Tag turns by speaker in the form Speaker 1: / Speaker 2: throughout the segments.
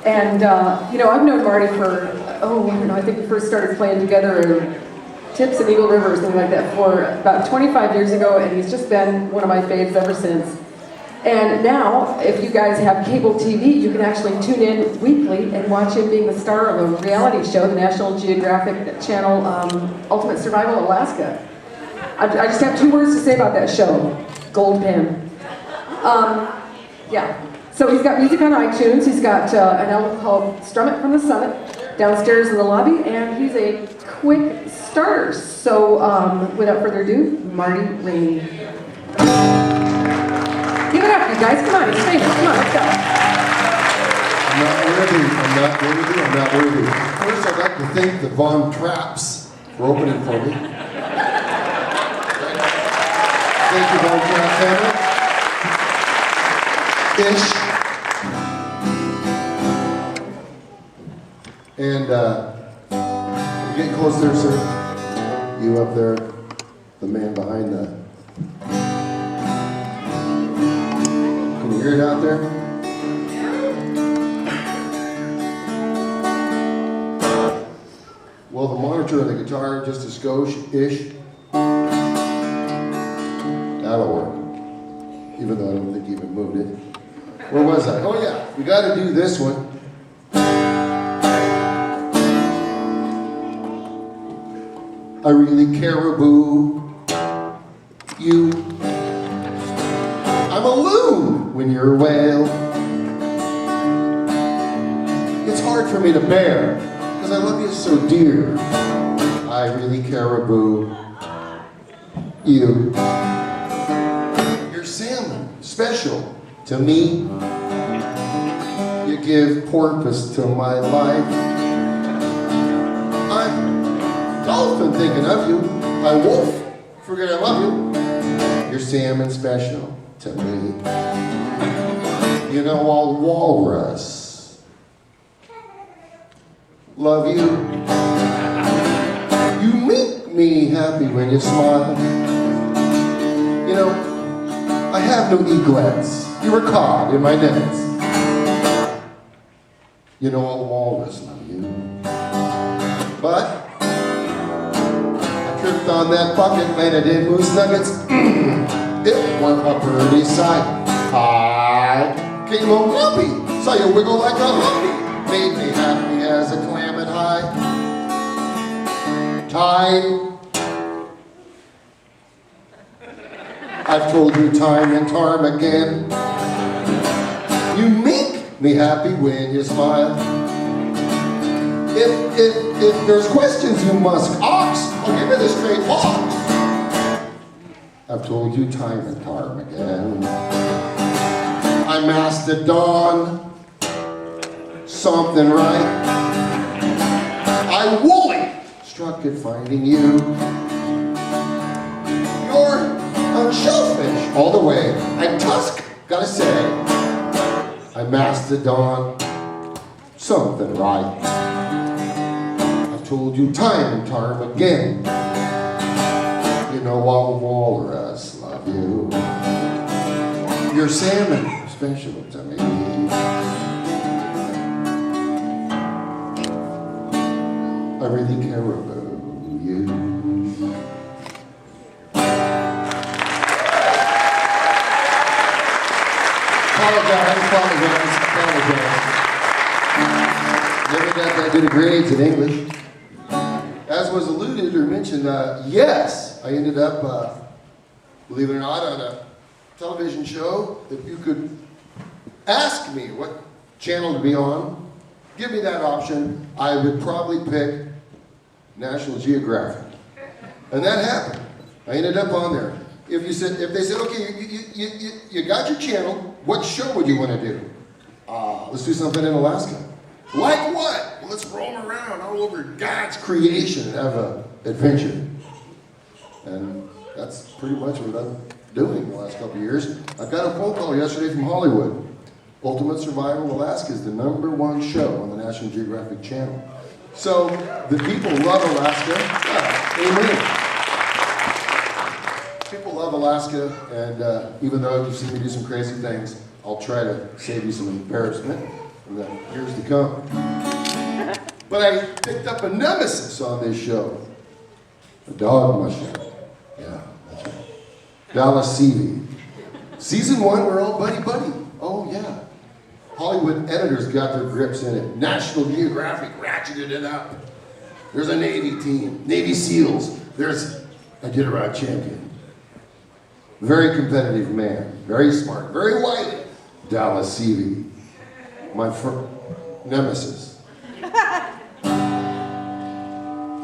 Speaker 1: And, you know, I've known Marty for, I don't know, I think we first started playing together in Tips and Eagle River or something like that for about 25 years ago, and he's just been one of my faves ever since. And now, if you guys have cable TV, you can actually tune in weekly and watch him being the star of a reality show, the National Geographic Channel, Ultimate Survival Alaska. I just have 2 words to say about that show. Gold pan. Yeah. So he's got music on iTunes. He's got an album called Strum It from the Summit downstairs in the lobby, and he's a quick starter. So without further ado, Marty Raney. Give it up, you guys. Come on, he's famous. Come on, let's go.
Speaker 2: I'm not worthy. First, I'd like to thank the Von Trapps for opening for me. Thank you, Von Trapp family. Ish. And we're getting close there, sir. You up there, the man behind the... Can you hear it out there? Well, the monitor and the guitar, just a skosh-ish. That'll work. Even though I don't think you even moved it. Where was I? Oh yeah, we got to do this one. I really caribou you. I'm a loon when you're a whale. It's hard for me to bear, because I love you so dear. I really caribou you. You're salmon, special to me. You give porpoise to my life. I'm dolphin thinking of you. I wolf, forget I love you. You're salmon special to me. You know I'll walrus love you. You make me happy when you smile. You know, I have no egrets. You were caught in my nets. You know I'll walrus love you. But tripped on that bucket, landed in moose nuggets. It went a pretty sight. I came home lumpy, saw you wiggle like a humpy. Made me happy as a clam at high tide. I've told you time and time again. You make me happy when you smile. If there's questions you must ask, I'll give you the straight box. I've told you time and time again. I mastodon something right. I woolly struck at finding you. You're a shellfish all the way. I tusk, gotta say. I mastodon something right. Told you time and time again. You know I'll walrus love you. You're salmon special to me. I really care about you. Apologize. I did a grades in English. As was alluded or mentioned, yes, I ended up, believe it or not, on a television show that you could ask me what channel to be on, give me that option, I would probably pick National Geographic. And that happened. I ended up on there. If they said, okay, you got your channel, what show would you want to do? Let's do something in Alaska. Like what? Well, let's roam around all over God's creation and have an adventure. And that's pretty much what I'm doing the last couple of years. I got a phone call yesterday from Hollywood. Ultimate Survival Alaska is the #1 show on the National Geographic Channel. So the people love Alaska. Yeah, amen. People love Alaska, and even though you've seen me do some crazy things, I'll try to save you some embarrassment. in the years to come. But I picked up a nemesis on this show. A dog mushroom. Yeah, that's right. Dallas CV. Season 1, we're all buddy-buddy. Oh, yeah. Hollywood editors got their grips in it. National Geographic ratcheted it up. There's a Navy team, Navy SEALs. There's a get-around champion. Very competitive man, very smart, very wily. Dallas CV, my nemesis.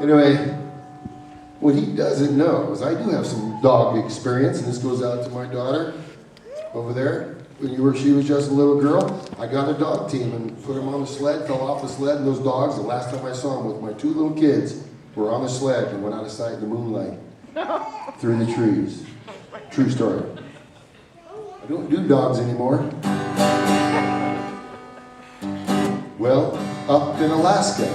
Speaker 2: Anyway, what he doesn't know is I do have some dog experience, and this goes out to my daughter over there. When she was just a little girl, I got a dog team and put them on the sled, fell off the sled, and those dogs, the last time I saw them with my 2 little kids, were on the sled and went out of sight in the moonlight through the trees. True story. I don't do dogs anymore. Well, up in Alaska,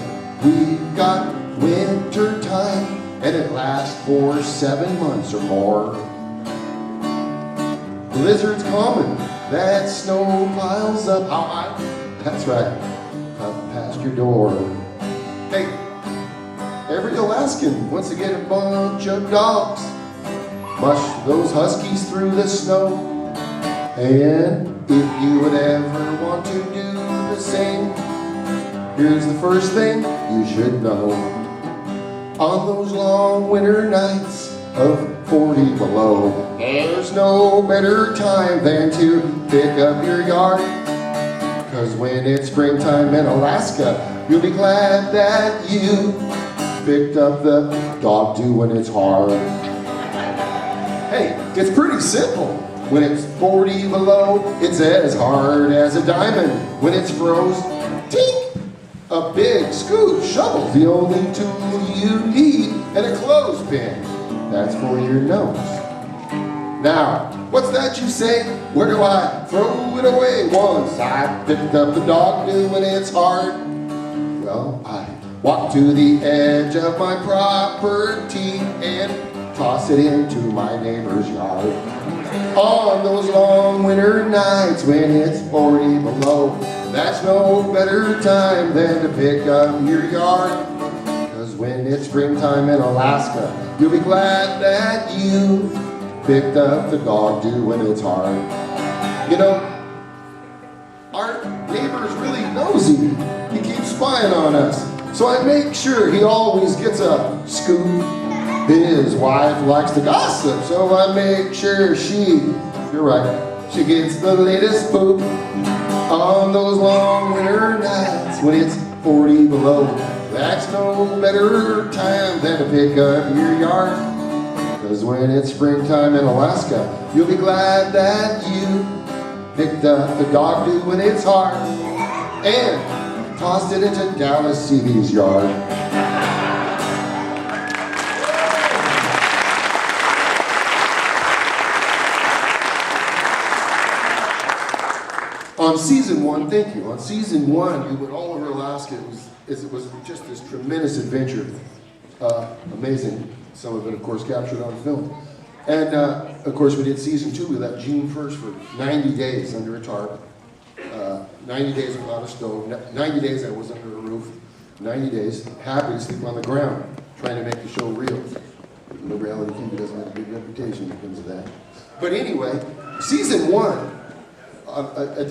Speaker 2: we've got winter time, and it lasts for 7 months or more. Blizzards common, that snow piles up how high? That's right, up past your door. Hey, every Alaskan wants to get a bunch of dogs, mush those huskies through the snow. And if you would ever want to do the same, here's the first thing you should know. On those long winter nights of 40 below, there's no better time than to pick up your yard. 'Cause when it's springtime in Alaska, you'll be glad that you picked up the dog do when it's hard. Hey, it's pretty simple. When it's 40 below, it's as hard as a diamond. When it's froze, tink! A big scoop shovel's the only tool you need, and a clothespin. That's for your nose. Now, what's that you say? Where do I throw it away? Once I picked up the dog do when it's hard. Well, I walk to the edge of my property and toss it into my neighbor's yard. On those long winter nights when it's 40 below, that's no better time than to pick up your yard. 'Cause when it's springtime in Alaska, you'll be glad that you picked up the dog do when it's hard. You know, our neighbor's really nosy. He keeps spying on us. So I make sure he always gets a scoop. His wife likes to gossip, so I make sure you're right, she gets the latest poop. On those long winter nights when it's 40 below, that's no better time than to pick up your yard. 'Cause when it's springtime in Alaska, you'll be glad that you picked up the dog do when it's hard and tossed it into Dallas CV's yard. On season 1, thank you. On season 1, we went all over Alaska. It was just this tremendous adventure. Amazing. Some of it, of course, captured on film. And, of course, we did season 2. We left June 1st for 90 days under a tarp. 90 days without a stove. 90 days I was under a roof. 90 days happy to sleep on the ground, trying to make the show real. No reality TV doesn't have a big reputation when it comes to that. But anyway, season 1.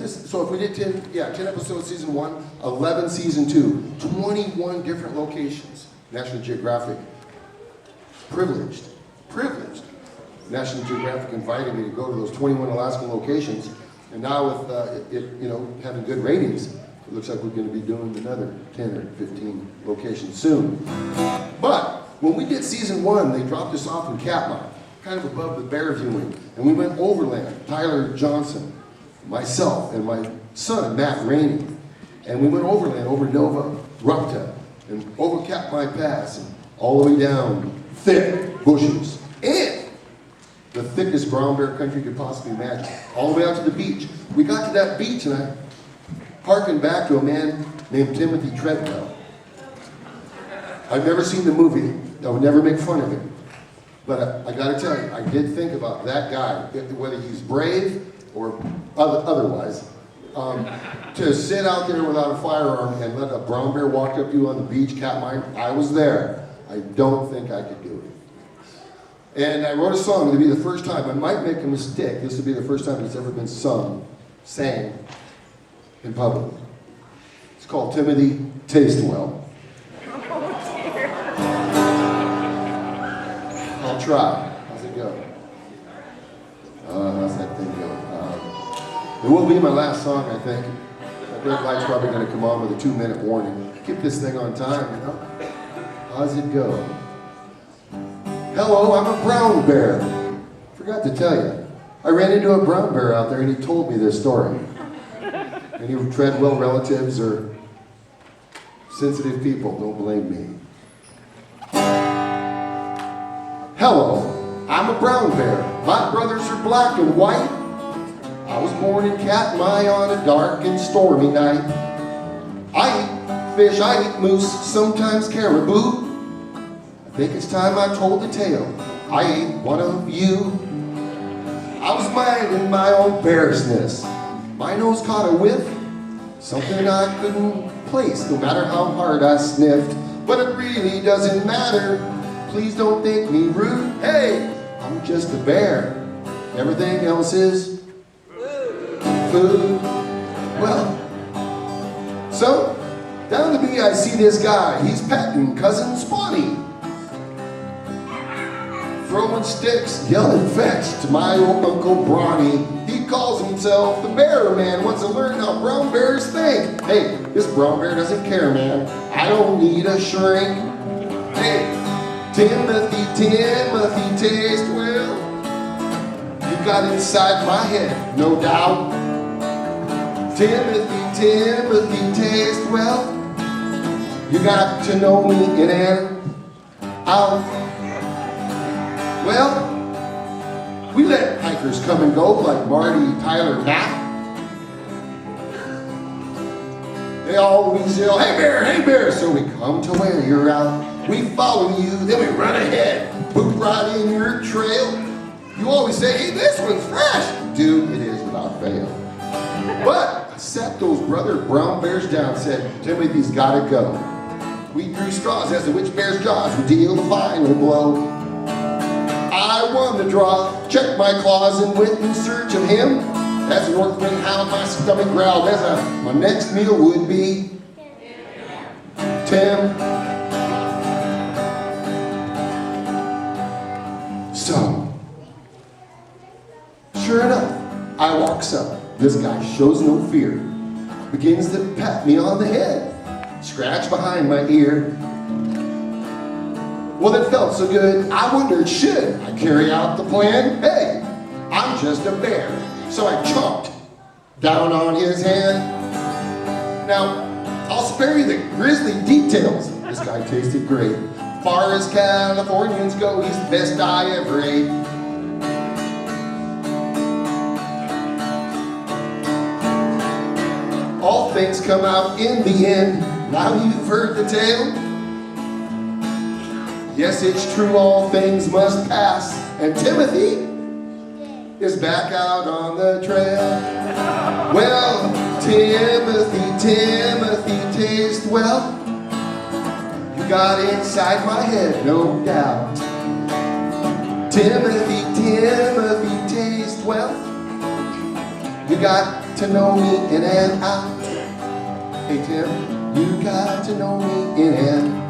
Speaker 2: So if we did 10 episodes season 1, 11 season 2, 21 different locations. National Geographic, privileged. National Geographic invited me to go to those 21 Alaskan locations, and now with it having good ratings, it looks like we're going to be doing another 10 or 15 locations soon. But when we did season 1, they dropped us off in Katmai, kind of above the bear viewing, and we went overland. Tyler Johnson, myself, and my son, Matt Raney. And we went overland, over Nova Rupta, and over Katmai Pass, and all the way down thick bushes. And the thickest brown bear country you could possibly imagine. All the way out to the beach. We got to that beach, and I hearkened back to a man named Timothy Treadwell. I've never seen the movie. I would never make fun of him. But I gotta tell you, I did think about that guy, whether he's brave or otherwise. To sit out there without a firearm and let a brown bear walk up to you on the beach, cat mine, I was there. I don't think I could do it. And I wrote a song to be the first time. I might make a mistake. This will be the first time it's ever been sang in public. It's called Timothy Taste Well. I'll try. How's it go? How's that thing go? It will be my last song, I think. That red light's probably going to come on with a 2-minute warning. Keep this thing on time, you know? How's it go? Hello, I'm a brown bear. Forgot to tell you. I ran into a brown bear out there and he told me this story. Any Treadwell relatives or sensitive people, don't blame me. Hello, I'm a brown bear. My brothers are black and white. I was born in Katmai on a dark and stormy night. I eat fish, I eat moose, sometimes caribou. I think it's time I told the tale. I ate one of you. I was minding my own bearsness. My nose caught a whiff, something I couldn't place no matter how hard I sniffed. But it really doesn't matter. Please don't think me rude. Hey, I'm just a bear. Everything else is food. Well, so down the B I see this guy. He's petting cousin Spawny, throwing sticks, yelling fetch to my old Uncle Brawny. He calls himself the Bear Man, wants to learn how brown bears think. Hey, this brown bear doesn't care, man. I don't need a shrink. Hey, Timothy taste well. You got inside my head, no doubt. Timothy taste well. You got to know me in and out. Well, we let hikers come and go like Marty, Tyler, Matt. They always yell, hey bear, so we come to where you're out. We follow you, then we run ahead, boop right in your trail. You always say, hey, this one's fresh. Dude, it is without fail. But I sat those brother brown bears down, said, Timothy's gotta go. We drew straws as to which bear's jaws would deal the final blow. I won the draw, checked my claws and went in search of him. As the north wind howled, my stomach growled as my next meal would be Tim. So, sure enough, I walks up. This guy shows no fear, begins to pat me on the head, scratch behind my ear. Well, it felt so good, I wondered, should I carry out the plan? Hey, I'm just a bear. So I chomped down on his hand. Now, I'll spare you the grisly details. This guy tasted great. Far as Californians go, he's the best I ever ate. All things come out in the end. Now you've heard the tale. Yes, it's true, all things must pass. And Timothy is back out on the trail. Well, Timothy taste well. You got inside my head, no doubt. Timothy taste well. You got to know me in and out. Hey Tim, you got to know me in and out.